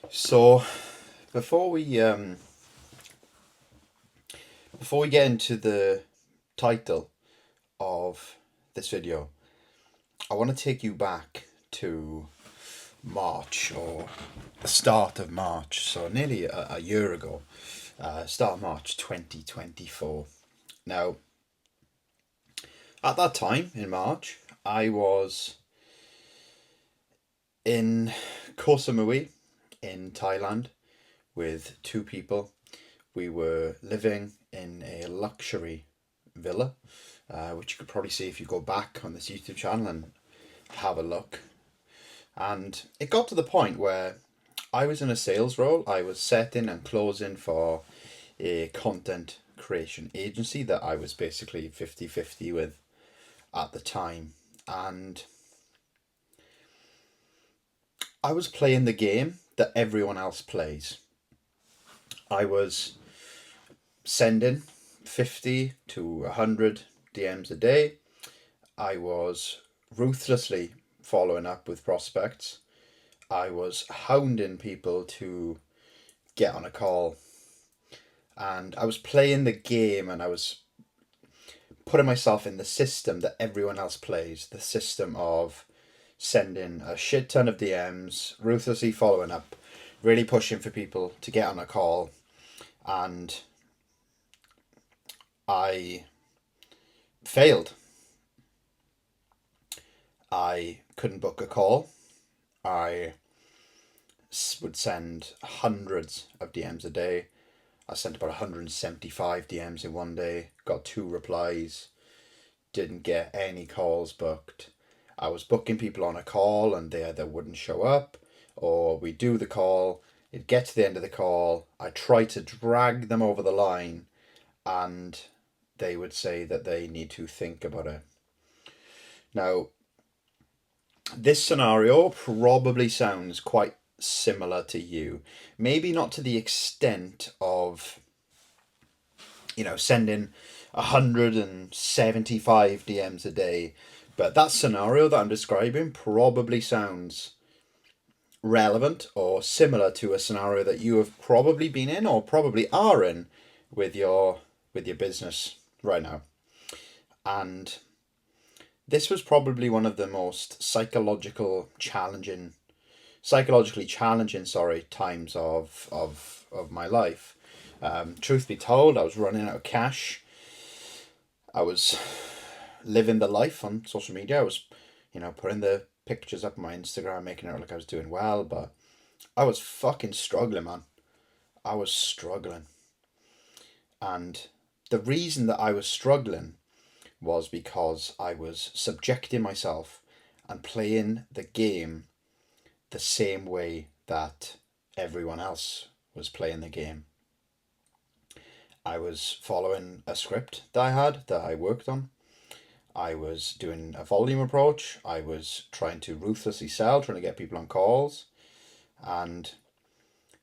So before we um, before we get into the title of this video, I want to take you back to March or the start of March. So nearly a year ago, start of March 2024. Now, at that time in March, I was in Koh Samui in Thailand with two people. We were living in a luxury villa, which you could probably see if you go back on this YouTube channel and have a look. And it got to the point where I was in a sales role. I was setting and closing for a content creation agency that I was basically 50-50 with at the time. And I was playing the game that everyone else plays. I was sending 50 to 100 DMs a day. I was ruthlessly following up with prospects. I was hounding people to get on a call. And I was playing the game and I was putting myself in the system that everyone else plays, the system of sending a shit ton of DMs, ruthlessly following up, really pushing for people to get on a call. And I failed. I couldn't book a call. I would send hundreds of DMs a day. I sent about 175 DMs in one day, got two replies, didn't get any calls booked. I was booking people on a call and they either wouldn't show up or we do the call, it'd get to the end of the call, I try to drag them over the line and they would say that they need to think about it. Now, this scenario probably sounds quite similar to you. Maybe not to the extent of, sending 175 DMs a day, but that scenario that I'm describing probably sounds relevant or similar to a scenario that you have probably been in or probably are in with your business right now. And this was probably one of the most psychologically challenging, times of my life. Truth be told, I was running out of cash. I was living the life on social media. I was, putting the pictures up on my Instagram, making it look like I was doing well, but I was fucking struggling, man. I was struggling. And the reason that I was struggling was because I was subjecting myself and playing the game the same way that everyone else was playing the game. I was following a script that I worked on. I was doing a volume approach. I was trying to ruthlessly sell, trying to get people on calls. And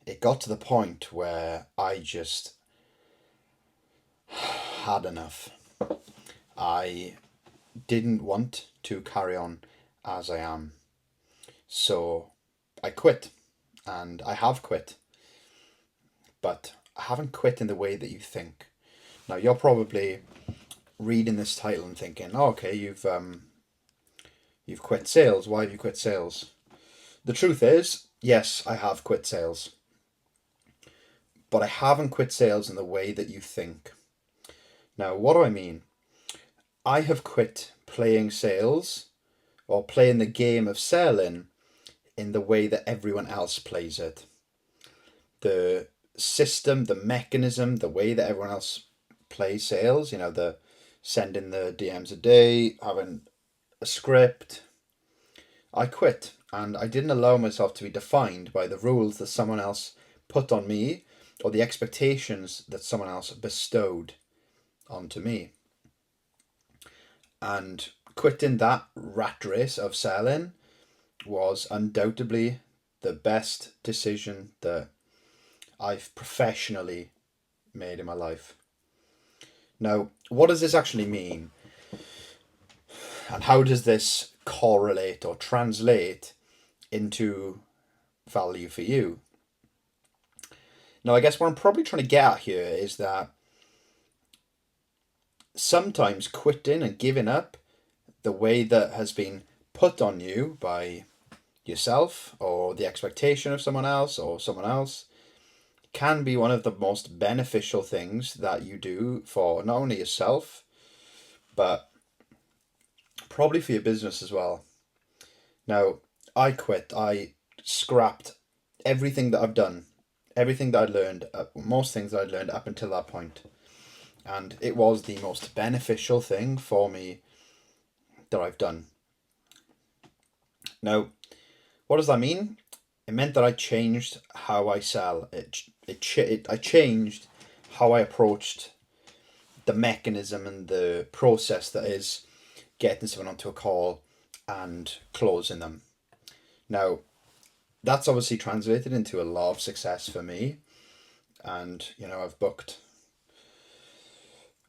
it got to the point where I just had enough. I didn't want to carry on as I am. So I quit. And I have quit. But I haven't quit in the way that you think. Now, you're probably reading this title and thinking, oh, okay, you've quit sales. Why have you quit sales? The truth is, yes, I have quit sales. But I haven't quit sales in the way that you think. Now, what do I mean? I have quit playing sales or playing the game of selling in the way that everyone else plays it. The system, the mechanism, the way that everyone else plays sales, the sending the DMs a day, having a script. I quit and I didn't allow myself to be defined by the rules that someone else put on me or the expectations that someone else bestowed onto me. And quitting that rat race of selling was undoubtedly the best decision that I've professionally made in my life. Now, what does this actually mean? And how does this correlate or translate into value for you? Now, I guess what I'm probably trying to get at here is that sometimes quitting and giving up the way that has been put on you by yourself or the expectation of someone else or someone else can be one of the most beneficial things that you do for not only yourself, but probably for your business as well. Now, I quit. I scrapped everything that I've done, everything that I'd learned, most things that I'd learned up until that point. And it was the most beneficial thing for me that I've done. Now, what does that mean? It meant that I changed how I sell. I changed how I approached the mechanism and the process that is getting someone onto a call and closing them. Now, that's obviously translated into a lot of success for me. And, I've booked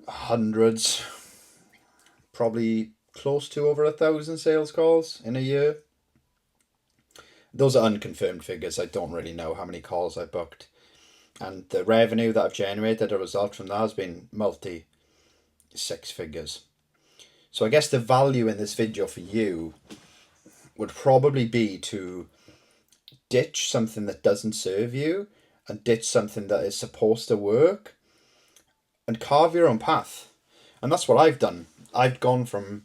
hundreds, probably close to over 1,000 sales calls in a year. Those are unconfirmed figures. I don't really know how many calls I've booked. And the revenue that I've generated, a result from that, has been multi six figures. So I guess the value in this video for you would probably be to ditch something that doesn't serve you and ditch something that is supposed to work and carve your own path. And that's what I've done. I've gone from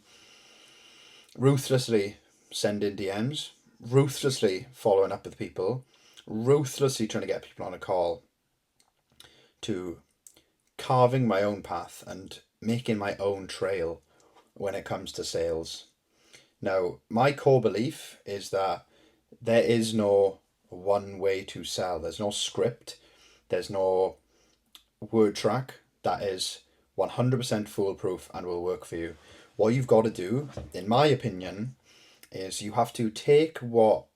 ruthlessly sending DMs, ruthlessly following up with people, ruthlessly trying to get people on a call, to carving my own path and making my own trail when it comes to sales. Now, my core belief is that there is no one way to sell. There's no script. There's no word track that is 100% foolproof and will work for you. What you've got to do, in my opinion, is you have to take what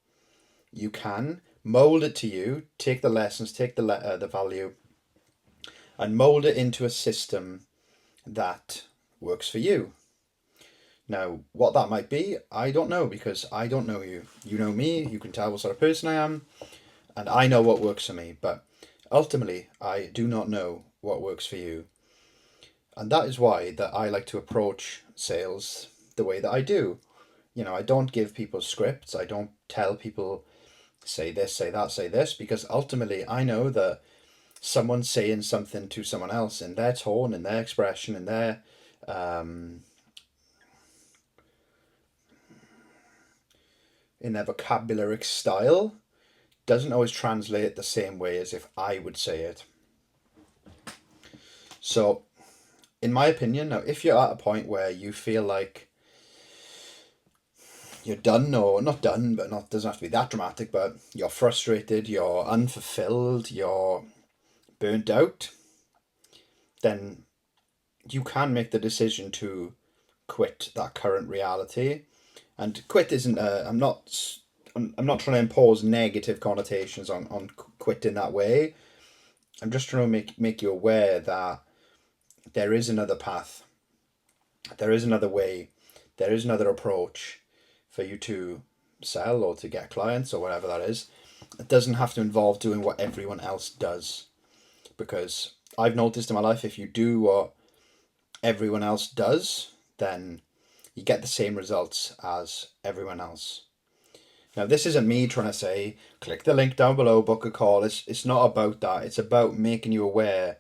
you can, mold it to you, take the lessons, take the value, and mold it into a system that works for you. Now, what that might be, I don't know, because I don't know you. You know me, you can tell what sort of person I am, and I know what works for me, but ultimately, I do not know what works for you. And that is why that I like to approach sales the way that I do. I don't give people scripts. I don't tell people, say this, say that, say this, because ultimately I know that someone's saying something to someone else in their tone, in their expression, in their vocabulary style doesn't always translate the same way as if I would say it. So, in my opinion, now, if you're at a point where you feel like you're done, or not done, but doesn't have to be that dramatic, but you're frustrated, you're unfulfilled, you're burnt out, then you can make the decision to quit that current reality. And quit isn't I'm not trying to impose negative connotations on quit in that way. I'm just trying to make you aware that there is another path. There is another way. There is another approach for you to sell or to get clients or whatever that is. It doesn't have to involve doing what everyone else does. Because I've noticed in my life, if you do what everyone else does, then you get the same results as everyone else. Now, this isn't me trying to say, click the link down below, book a call. It's not about that. It's about making you aware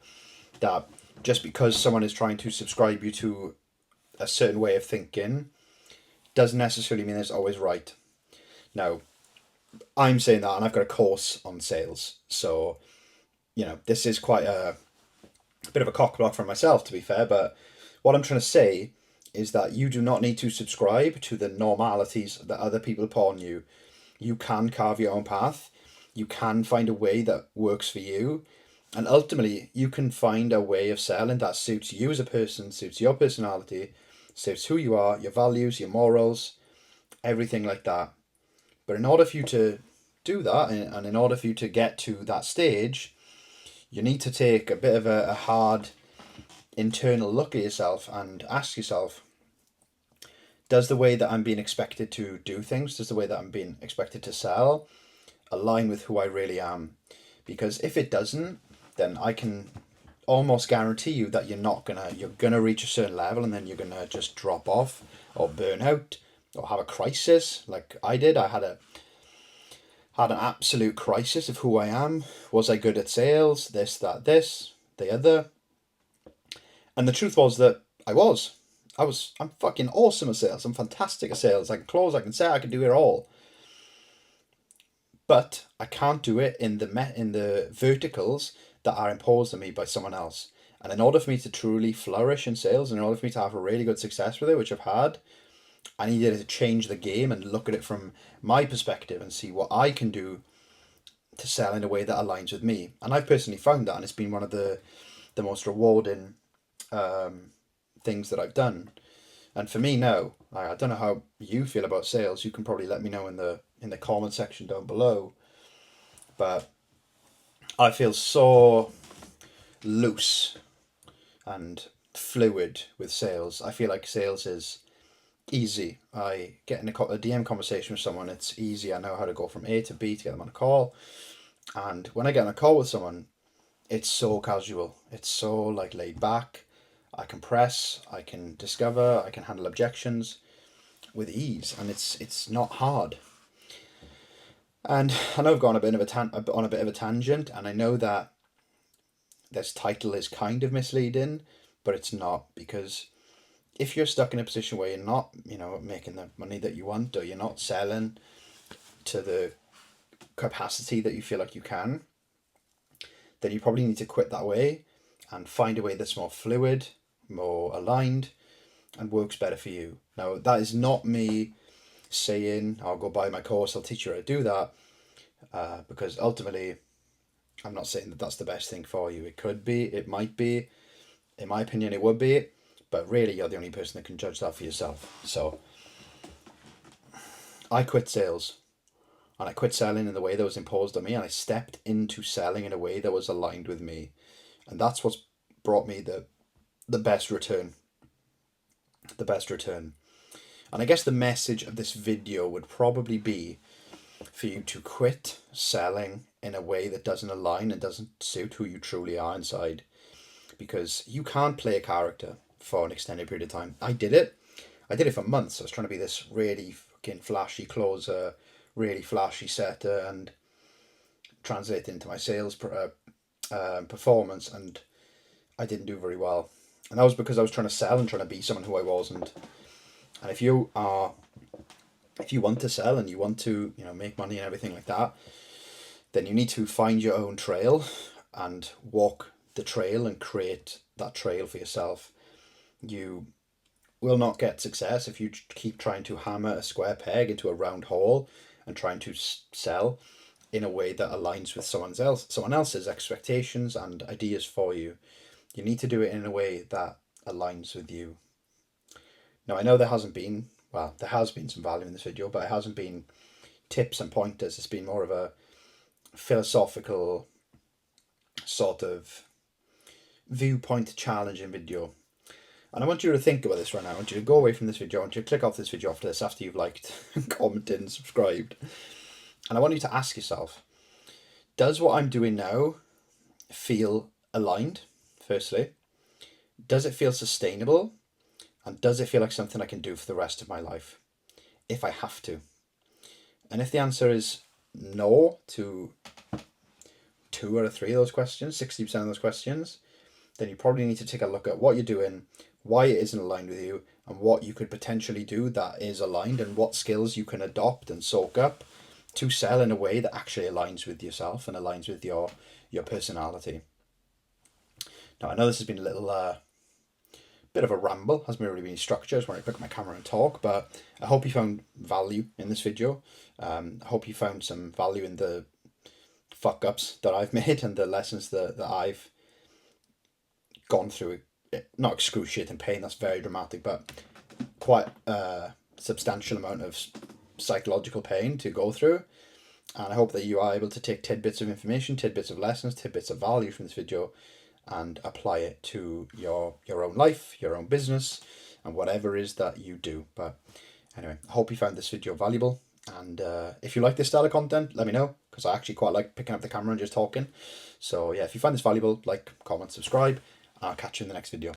that just because someone is trying to subscribe you to a certain way of thinking doesn't necessarily mean it's always right. Now, I'm saying that, and I've got a course on sales. So, this is quite a bit of a cock block for myself, to be fair. But what I'm trying to say is that you do not need to subscribe to the normalities that other people put on you. You can carve your own path. You can find a way that works for you. And ultimately, you can find a way of selling that suits you as a person, suits your personality, suits who you are, your values, your morals, everything like that. But in order for you to do that, and in order for you to get to that stage, you need to take a bit of a hard internal look at yourself and ask yourself, does the way that I'm being expected to do things, does the way that I'm being expected to sell align with who I really am? Because if it doesn't, then I can almost guarantee you that you're gonna reach a certain level and then you're gonna just drop off or burn out or have a crisis like I did. I had an absolute crisis of who I am. Was I good at sales? This, that, this, the other. And the truth was that I'm fucking awesome at sales. I'm fantastic at sales. I can close, I can sell, I can do it all. But I can't do it in the verticals that are imposed on me by someone else. And in order for me to truly flourish in sales, and in order for me to have a really good success with it, which I've had, I needed to change the game and look at it from my perspective and see what I can do to sell in a way that aligns with me. And I've personally found that, and it's been one of the most rewarding things that I've done. And for me now, I don't know how you feel about sales. You can probably let me know in the comment section down below. But I feel so loose and fluid with sales. I feel like sales is easy. I get in a DM conversation with someone, it's easy. I know how to go from A to B to get them on a call. And when I get on a call with someone, it's so casual. It's so like laid back. I can press, I can discover, I can handle objections with ease, and it's not hard. And I know I've gone on a bit of a tangent, and I know that this title is kind of misleading, but it's not, because if you're stuck in a position where you're not, making the money that you want, or you're not selling to the capacity that you feel like you can, then you probably need to quit that way and find a way that's more fluid, more aligned, and works better for you. Now, that is not me saying, I'll go buy my course, I'll teach you how to do that, because ultimately, I'm not saying that that's the best thing for you. It could be, it might be, in my opinion, it would be, but really, you're the only person that can judge that for yourself. So, I quit sales, and I quit selling in the way that was imposed on me, and I stepped into selling in a way that was aligned with me. And that's what's brought me the best return. The best return. And I guess the message of this video would probably be for you to quit selling in a way that doesn't align and doesn't suit who you truly are inside. Because you can't play a character for an extended period of time. I did it for months. I was trying to be this really fucking flashy closer, really flashy setter, and translate into my sales performance, and I didn't do very well. And that was because I was trying to sell and trying to be someone who I wasn't. And if you want to sell and you want to, make money and everything like that, then you need to find your own trail and walk the trail and create that trail for yourself. You will not get success if you keep trying to hammer a square peg into a round hole and trying to sell in a way that aligns with someone else's expectations and ideas for you. You need to do it in a way that aligns with you. Now, I know there has been some value in this video, but it hasn't been tips and pointers. It's been more of a philosophical sort of viewpoint challenging video. And I want you to think about this right now. I want you to go away from this video. I want you to click off this video after this, after you've liked, commented, and subscribed. And I want you to ask yourself, does what I'm doing now feel aligned, firstly? Does it feel sustainable? And does it feel like something I can do for the rest of my life, if I have to? And if the answer is no to 2 out of 3 of those questions, 60% of those questions, then you probably need to take a look at what you're doing, why it isn't aligned with you, and what you could potentially do that is aligned, and what skills you can adopt and soak up to sell in a way that actually aligns with yourself and aligns with your personality. Now, I know this has been a little bit of a ramble, hasn't really been structured when I pick up my camera and talk, but I hope you found value in this video. I hope you found some value in the fuck ups that I've made and the lessons that I've gone through. Not excruciating pain, that's very dramatic, but quite a substantial amount of psychological pain to go through. And I hope that you are able to take tidbits of information, tidbits of lessons, tidbits of value from this video and apply it to your own life, your own business, and whatever it is that you do. But anyway, I hope you found this video valuable. And if you like this style of content, let me know. because I actually quite like picking up the camera and just talking. So yeah, if you find this valuable, like, comment, subscribe, and I'll catch you in the next video.